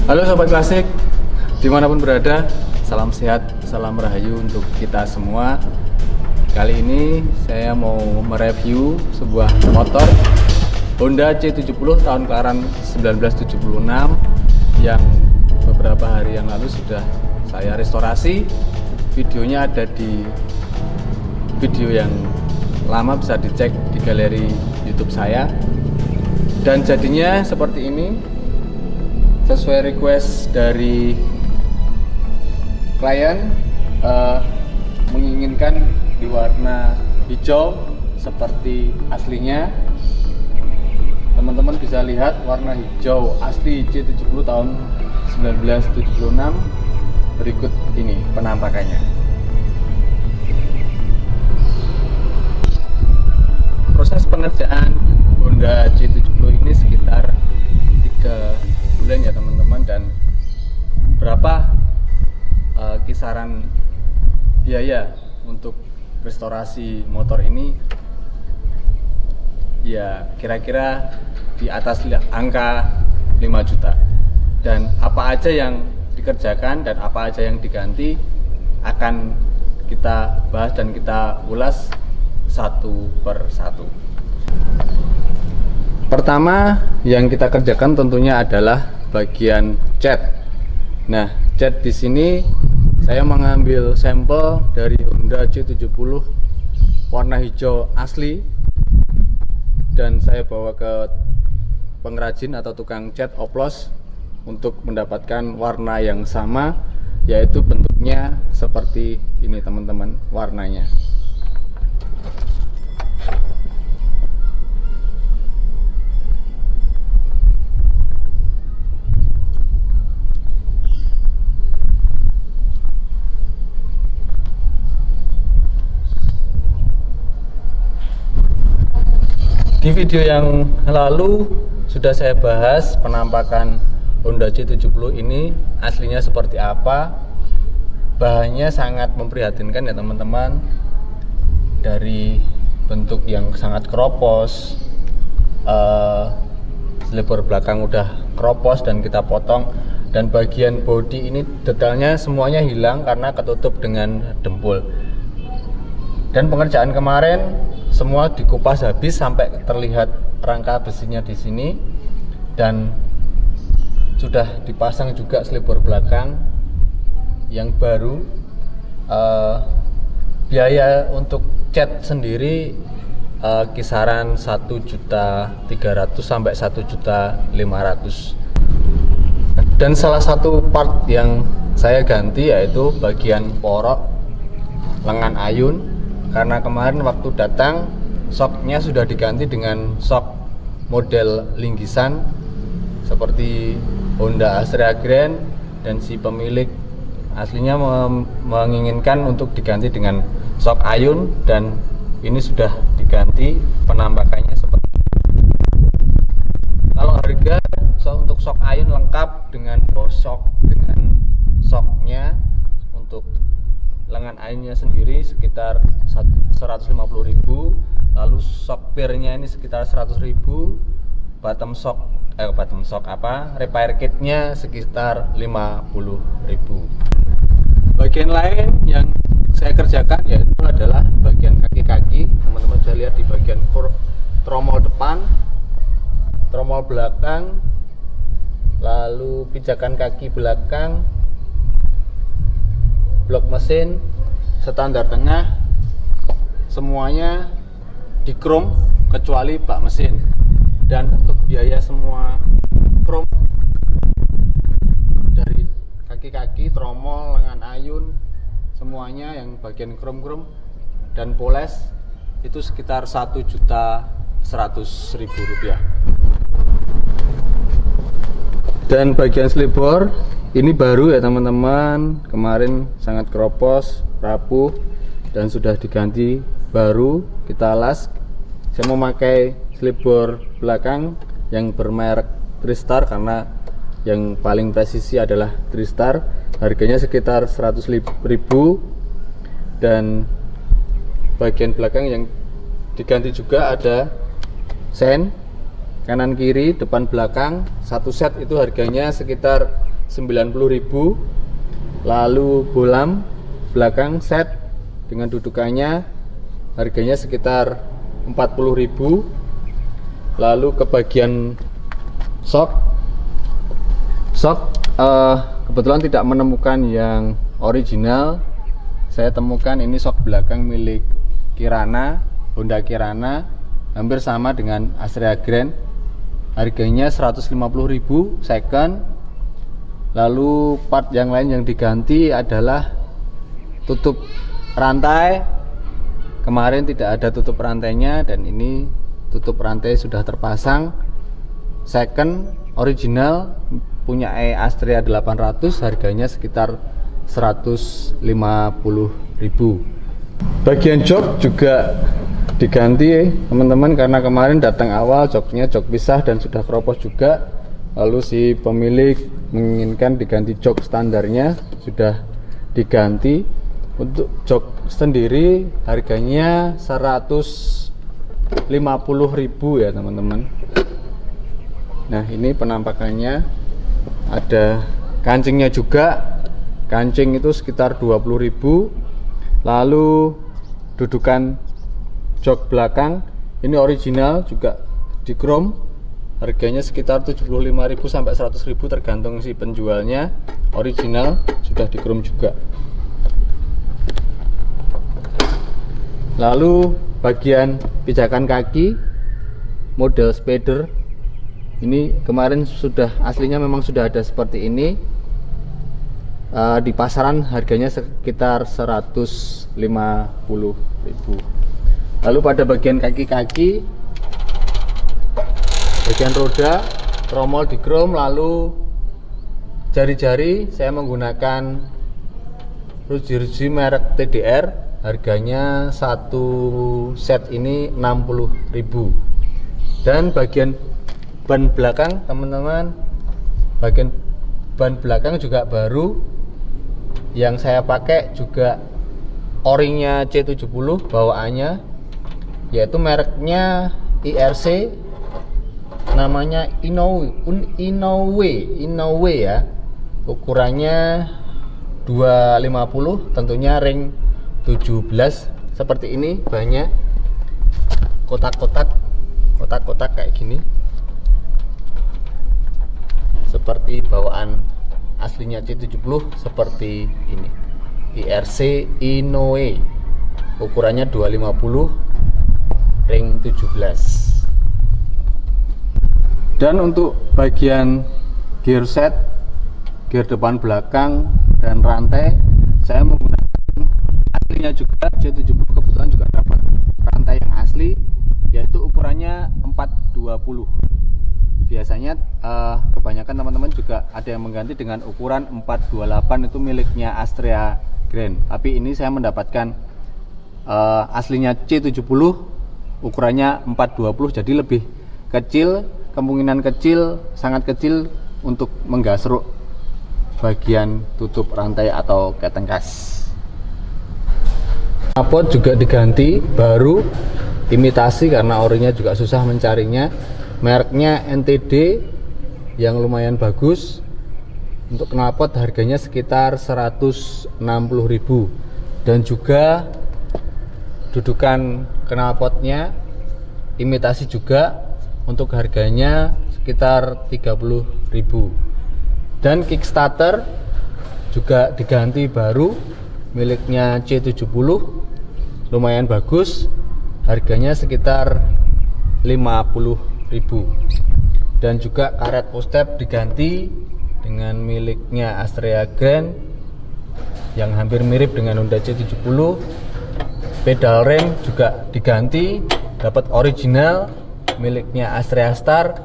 Halo Sobat Klasik, dimanapun berada, salam sehat, salam rahayu untuk kita semua. Kali ini saya mau mereview sebuah motor Honda C70 tahun kelahiran 1976 yang beberapa hari yang lalu sudah saya restorasi. Videonya ada di video yang lama, bisa dicek di galeri YouTube saya. Dan jadinya seperti ini, sesuai request dari klien, menginginkan di warna hijau seperti aslinya. Teman-teman bisa lihat warna hijau asli C70 tahun 1976. Berikut ini penampakannya. Proses pengerjaan Honda C70 ini sekitar 3 bulan ya teman-teman, dan berapa kisaran biaya untuk restorasi motor ini, ya kira-kira di atas angka 5 juta. Dan apa aja yang dikerjakan dan apa aja yang diganti akan kita bahas dan kita ulas satu per satu. Pertama yang kita kerjakan tentunya adalah bagian cat. Nah, cat di sini saya mengambil sampel dari Honda C70 warna hijau asli dan saya bawa ke pengrajin atau tukang cat oplos untuk mendapatkan warna yang sama, yaitu bentuknya seperti ini teman-teman warnanya. Di video yang lalu sudah saya bahas penampakan Honda C70 ini aslinya seperti apa. Bahannya sangat memprihatinkan ya teman-teman, dari bentuk yang sangat keropos, sliper belakang udah keropos dan kita potong, dan bagian bodi ini detailnya semuanya hilang karena ketutup dengan dempul. Dan pengerjaan kemarin semua dikupas habis sampai terlihat rangka besinya di sini, dan sudah dipasang juga sliper belakang yang baru. Biaya untuk cat sendiri kisaran 1.300.000 sampai 1.500.000. Dan salah satu part yang saya ganti yaitu bagian porok lengan ayun, karena kemarin waktu datang shocknya sudah diganti dengan shock model linggisan seperti Honda Astrea Grand, dan si pemilik aslinya menginginkan untuk diganti dengan shock ayun, dan ini sudah diganti penampakannya seperti ini. Kalau harga untuk shock ayun lengkap dengan shock dengan shocknya untuk lengan ayunnya sendiri sekitar 150.000, lalu shock bearnya ini sekitar 100.000, bottom shock repair kitnya sekitar 50.000. Bagian lain yang saya kerjakan yaitu adalah bagian kaki-kaki. Teman-teman bisa lihat di bagian tromol depan, tromol belakang, lalu pijakan kaki belakang, blok mesin, standar tengah, semuanya di chrome kecuali bak mesin. Dan untuk biaya semua chrome dari kaki-kaki, tromol, lengan ayun, semuanya yang bagian chrome dan poles itu sekitar Rp1.100.000. Dan bagian slipboard ini baru ya teman-teman, kemarin sangat keropos, rapuh, dan sudah diganti baru, kita las. Saya memakai slipboard belakang yang bermerek Tristar karena yang paling presisi adalah Tristar. Harganya sekitar 100.000, dan bagian belakang yang diganti juga ada sen kanan kiri, depan belakang, satu set itu harganya sekitar 90.000. Lalu bolam belakang set dengan dudukannya harganya sekitar 40.000. Lalu ke bagian shock kebetulan tidak menemukan yang original. Saya temukan ini shock belakang milik Kirana, Honda Kirana, hampir sama dengan Astrea Grand. Harganya 150.000 second. Lalu part yang lain yang diganti adalah tutup rantai. Kemarin tidak ada tutup rantainya, dan ini tutup rantai sudah terpasang. Second original punya Astrea 800, harganya sekitar 150.000. Bagian jok juga diganti teman-teman, karena kemarin datang awal joknya jok pisah dan sudah keropos juga. Lalu si pemilik menginginkan diganti jok standarnya, sudah diganti. Untuk jok sendiri harganya 150.000 ya teman-teman. Nah, ini penampakannya, ada kancingnya juga. Kancing itu sekitar 20.000. Lalu dudukan jok belakang ini original juga di chrome, harganya sekitar 75.000 sampai 100.000 tergantung si penjualnya. Original sudah di chrome juga. Lalu bagian pijakan kaki model Spider ini kemarin sudah aslinya memang sudah ada seperti ini. Di pasaran harganya sekitar 150.000. Lalu pada bagian kaki-kaki, bagian roda, tromol di chrome, lalu jari-jari saya menggunakan ruji-ruji merek TDR. Harganya satu set ini 60.000. Dan bagian ban belakang teman-teman, bagian ban belakang juga baru. Yang saya pakai juga o-ringnya C70 bawaannya, yaitu mereknya IRC, namanya Inoue ya. Ukurannya 250, tentunya ring 17 seperti ini, banyak kotak-kotak kayak gini, seperti bawaan aslinya C70 seperti ini. IRC Inoue, ukurannya 250, ring 17. Dan untuk bagian gear set, gear depan belakang dan rantai, saya menggunakan aslinya juga C70. Kebetulan juga dapat rantai yang asli, yaitu ukurannya 420. Biasanya kebanyakan teman-teman juga ada yang mengganti dengan ukuran 428, itu miliknya Astrea Grand. Tapi ini saya mendapatkan aslinya C70, ukurannya 420, jadi lebih kecil, kemungkinan kecil, sangat kecil untuk menggasruk bagian tutup rantai atau keteng kas. Knalpot juga diganti baru, imitasi karena orinya juga susah mencarinya. Mereknya NTD yang lumayan bagus. Untuk knalpot harganya sekitar 160.000, dan juga dudukan knalpotnya imitasi juga, untuk harganya sekitar 30.000. Dan kickstarter juga diganti baru, miliknya C70, lumayan bagus, harganya sekitar 50.000. Dan juga karet postep diganti dengan miliknya Astrea Grand yang hampir mirip dengan Honda C70. Pedal rem juga diganti, dapat original miliknya Astrea Star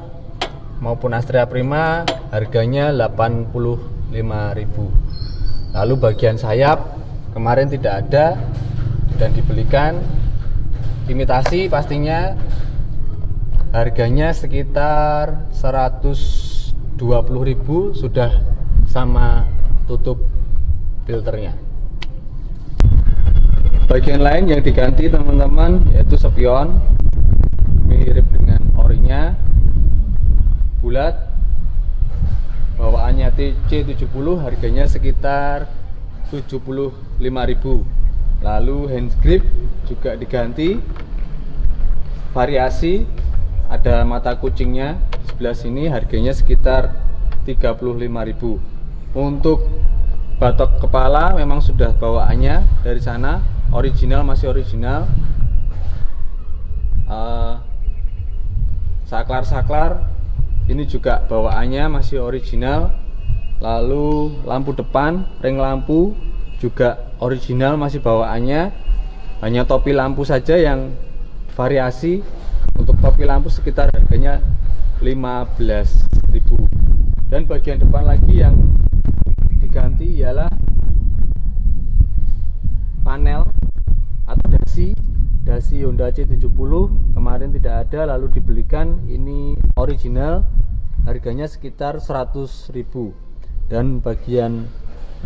maupun Astrea Prima, harganya 85.000. Lalu bagian sayap kemarin tidak ada dan dibelikan imitasi, pastinya harganya sekitar 120.000, sudah sama tutup filternya. Bagian lain yang diganti teman-teman yaitu spion, mirip dengan orinya, bulat, bawaannya C70, harganya sekitar 75.000. Lalu hand grip juga diganti, variasi, ada mata kucingnya sebelah sini, harganya sekitar 35.000. Untuk batok kepala memang sudah bawaannya dari sana, original, masih original. Saklar ini juga bawaannya masih original. Lalu lampu depan, ring lampu juga original, masih bawaannya. Hanya topi lampu saja yang variasi. Untuk topi lampu sekitar harganya 15.000. Dan bagian depan lagi yang diganti ialah panel atau dasi Honda C70, kemarin tidak ada lalu dibelikan, ini original, harganya sekitar 100.000. Dan bagian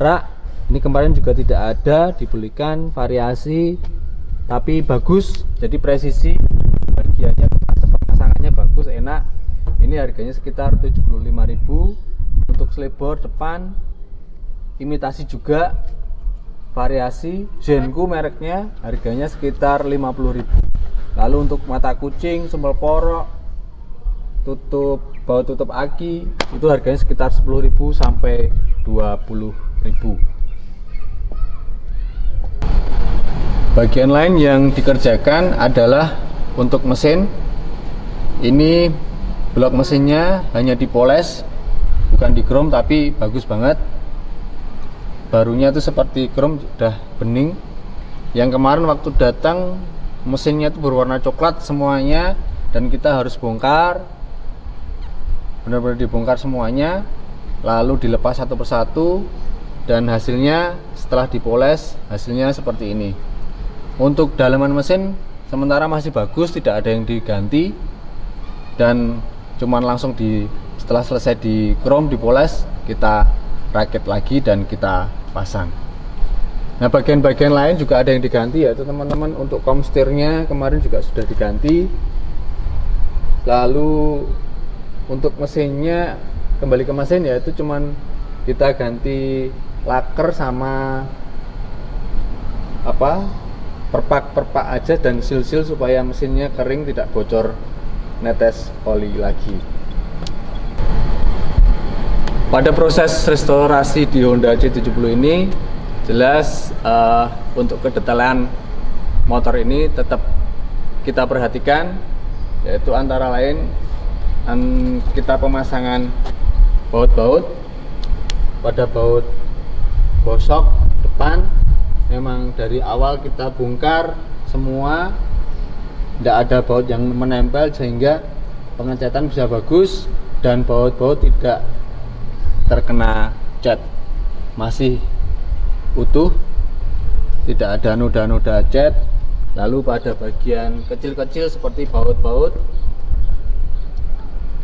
rak ini kemarin juga tidak ada, dibelikan, variasi tapi bagus, jadi presisi, bagiannya pemasangannya bagus, enak. Ini harganya sekitar 75.000. Untuk selebor depan imitasi juga, variasi, Zenku mereknya, harganya sekitar 50.000. Lalu untuk mata kucing, sembel porok, baut tutup aki, itu harganya sekitar 10.000 sampai 20.000. Bagian lain yang dikerjakan adalah untuk mesin. Ini blok mesinnya hanya dipoles, bukan di chrome, tapi bagus banget. Barunya itu seperti chrome, sudah bening. Yang kemarin waktu datang mesinnya itu berwarna coklat semuanya, dan kita harus bongkar, benar-benar dibongkar semuanya, lalu dilepas satu persatu, dan hasilnya setelah dipoles hasilnya seperti ini. Untuk dalaman mesin sementara masih bagus, tidak ada yang diganti, dan cuman langsung setelah selesai di chrome, dipoles, kita rakit lagi dan kita pasang. Nah, bagian-bagian lain juga ada yang diganti, yaitu teman-teman untuk komstirnya kemarin juga sudah diganti. Lalu untuk mesinnya, kembali ke mesin, yaitu cuman kita ganti laker sama perpak aja dan seal supaya mesinnya kering, tidak bocor netes oli lagi. Pada proses restorasi di Honda C70 ini jelas untuk kedetailan motor ini tetap kita perhatikan, yaitu antara lain kita pemasangan baut-baut. Pada baut bosok depan memang dari awal kita bongkar semua, tidak ada baut yang menempel, sehingga pengecatan bisa bagus dan baut-baut tidak terkena cat, masih utuh, tidak ada noda-noda cat. Lalu pada bagian kecil-kecil seperti baut-baut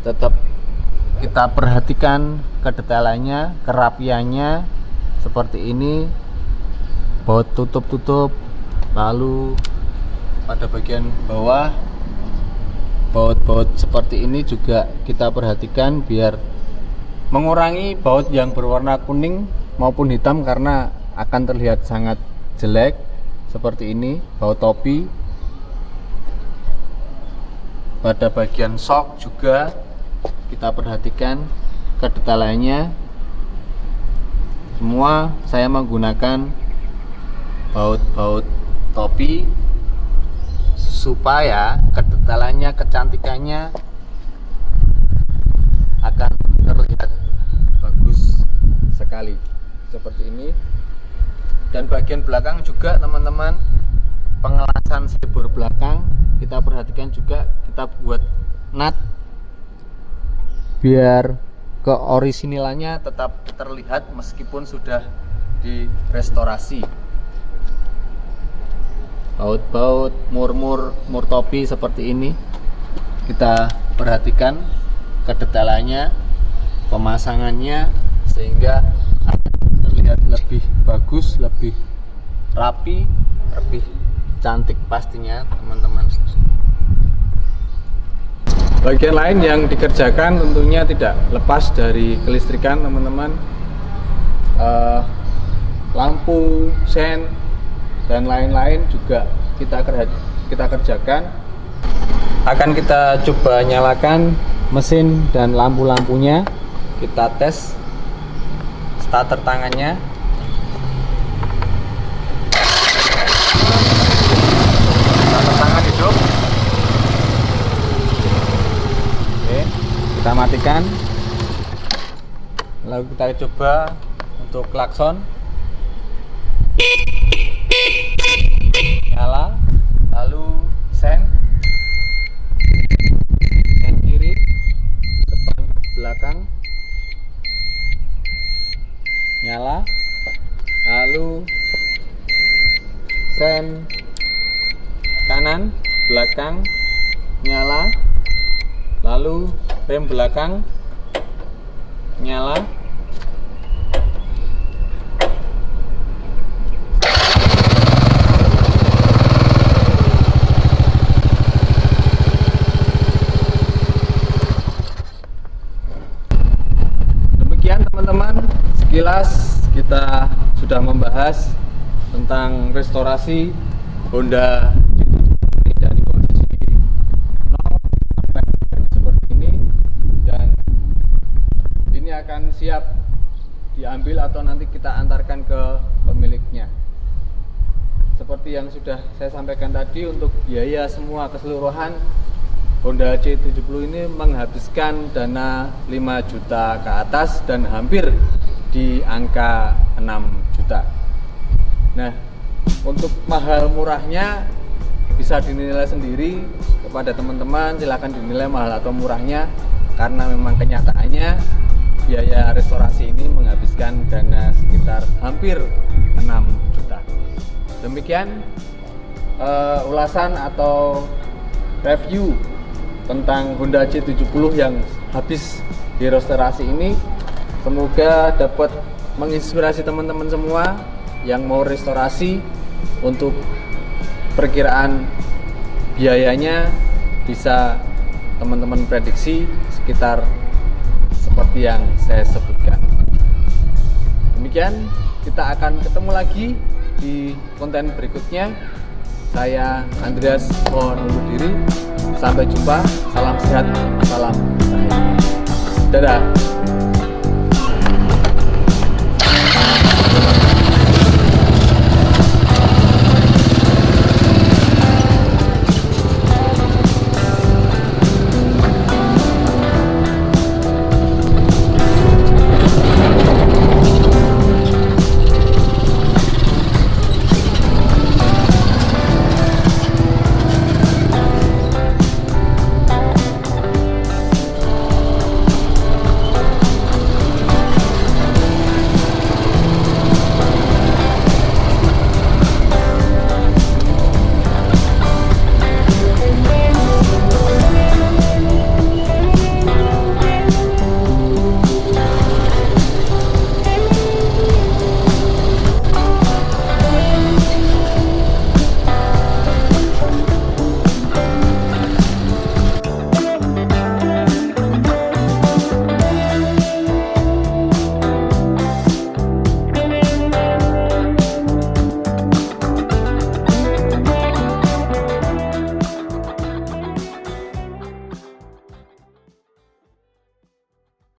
tetap kita perhatikan kedetailannya, kerapiannya seperti ini. Baut tutup-tutup Lalu pada bagian bawah baut-baut seperti ini juga kita perhatikan biar mengurangi baut yang berwarna kuning maupun hitam karena akan terlihat sangat jelek. Seperti ini baut topi. Pada bagian shock juga kita perhatikan kedetailannya. Semua saya menggunakan baut-baut topi supaya kedetailannya, kecantikannya akan terlihat bagus sekali seperti ini. Dan bagian belakang juga teman-teman, pengelasan selebor belakang kita perhatikan juga, kita buat nut biar keorisinalannya tetap terlihat meskipun sudah direstorasi. Baut-baut mur topi seperti ini kita perhatikan kedetailannya, pemasangannya, sehingga akan terlihat lebih bagus, lebih rapi, lebih cantik pastinya teman-teman. Bagian lain yang dikerjakan tentunya tidak lepas dari kelistrikan teman-teman. Lampu, sen, dan lain-lain juga kita kerjakan. Akan kita coba nyalakan mesin dan lampu-lampunya. Kita tes starter tangannya. Starter tangan hidup. Oke, kita matikan. Lalu kita coba untuk klakson. Nyala. Lalu sen kiri, depan, belakang, nyala. Lalu sen kanan, belakang, nyala. Lalu rem belakang, nyala. Demikian teman-teman, sekilas kita sudah membahas tentang restorasi Honda dari kondisi nol sampai seperti ini, dan ini akan siap diambil atau nanti kita antarkan ke pemiliknya. Seperti yang sudah saya sampaikan tadi, untuk biaya semua keseluruhan Honda C70 ini menghabiskan dana 5 juta ke atas dan hampir di angka 6 juta. Nah, untuk mahal murahnya bisa dinilai sendiri kepada teman-teman, silahkan dinilai mahal atau murahnya, karena memang kenyataannya biaya restorasi ini menghabiskan dana sekitar hampir 6 juta. Demikian ulasan atau review tentang Honda C70 yang habis direstorasi ini. Semoga dapat menginspirasi teman-teman semua yang mau restorasi. Untuk perkiraan biayanya bisa teman-teman prediksi sekitar seperti yang saya sebutkan. Demikian, kita akan ketemu lagi di konten berikutnya. Saya Andreas mohon undur diri. Sampai jumpa, salam sehat, salam bahagia. Dadah.